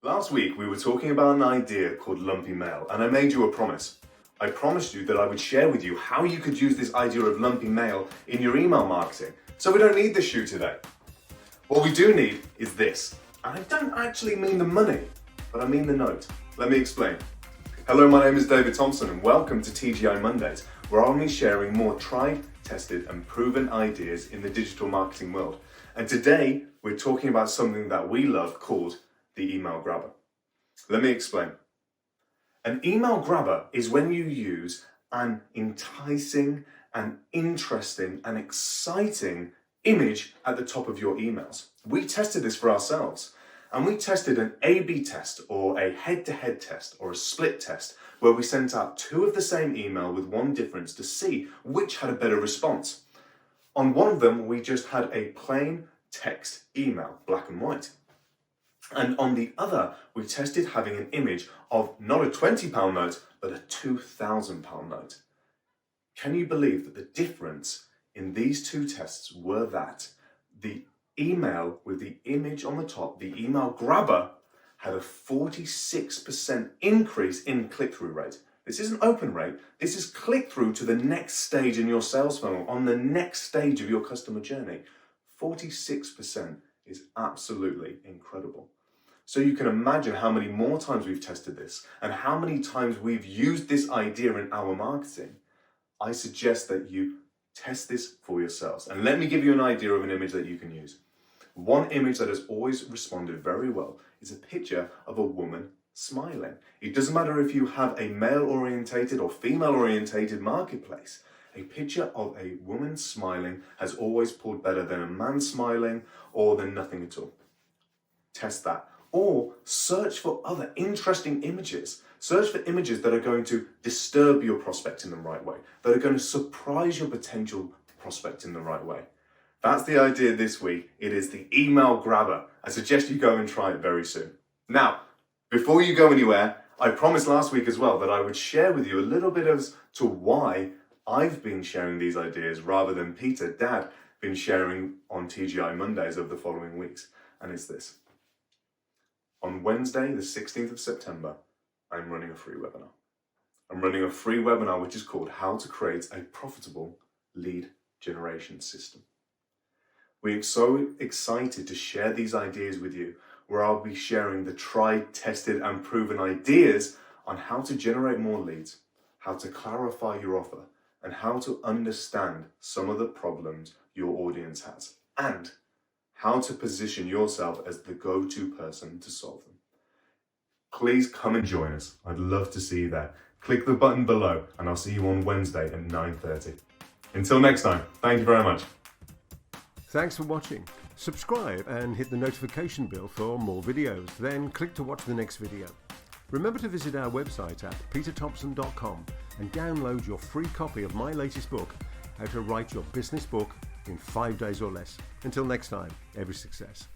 Last week we were talking about an idea called lumpy mail, and I made you a promise. I promised you that I would share with you how you could use this idea of lumpy mail in your email marketing. So we don't need this shoe today. What we do need is this. And I don't actually mean the money, but I mean the note. Let me explain. Hello, my name is David Thomson and welcome to TGI Mondays, where I'll be sharing more tried, tested and proven ideas in the digital marketing world. And today we're talking about something that we love called the email grabber. Let me explain. An email grabber is when you use an enticing and interesting and exciting image at the top of your emails. We tested this for ourselves, and we tested an A/B test or a head-to-head test or a split test where we sent out two of the same email with one difference to see which had a better response. On one of them, we just had a plain text email, black and white. And on the other, we tested having an image of not a £20 note, but a £2,000 note. Can you believe that the difference in these two tests were that the email with the image on the top, the email grabber, had a 46% increase in click-through rate. This isn't open rate, this is click-through to the next stage in your sales funnel, on the next stage of your customer journey. 46% is absolutely incredible. So you can imagine how many more times we've tested this and how many times we've used this idea in our marketing. I suggest that you test this for yourselves. And let me give you an idea of an image that you can use. One image that has always responded very well is a picture of a woman smiling. It doesn't matter if you have a male-orientated or female-orientated marketplace. A picture of a woman smiling has always pulled better than a man smiling or than nothing at all. Test that. Or search for other interesting images. Search for images that are going to disturb your prospect in the right way, that are going to surprise your potential prospect in the right way. That's the idea this week. It is the email grabber. I suggest you go and try it very soon. Now, before you go anywhere, I promised last week as well that I would share with you a little bit as to why I've been sharing these ideas rather than Peter, Dad, been sharing on TGI Mondays over the following weeks. And it's this. On Wednesday, the 16th of September, I'm running a free webinar. I'm running a free webinar which is called How to Create a Profitable Lead Generation System. We're so excited to share these ideas with you, where I'll be sharing the tried, tested and proven ideas on how to generate more leads, how to clarify your offer, and how to understand some of the problems your audience has, and how to position yourself as the go-to person to solve them. Please come and join us. I'd love to see you there. Click the button below and I'll see you on Wednesday at 9:30. Until next time, thank you very much. Thanks for watching. Subscribe and hit the notification bell for more videos. Then click to watch the next video. Remember to visit our website at peterthomson.com and download your free copy of my latest book, How to Write Your Business Book in 5 days or less. Until next time, every success.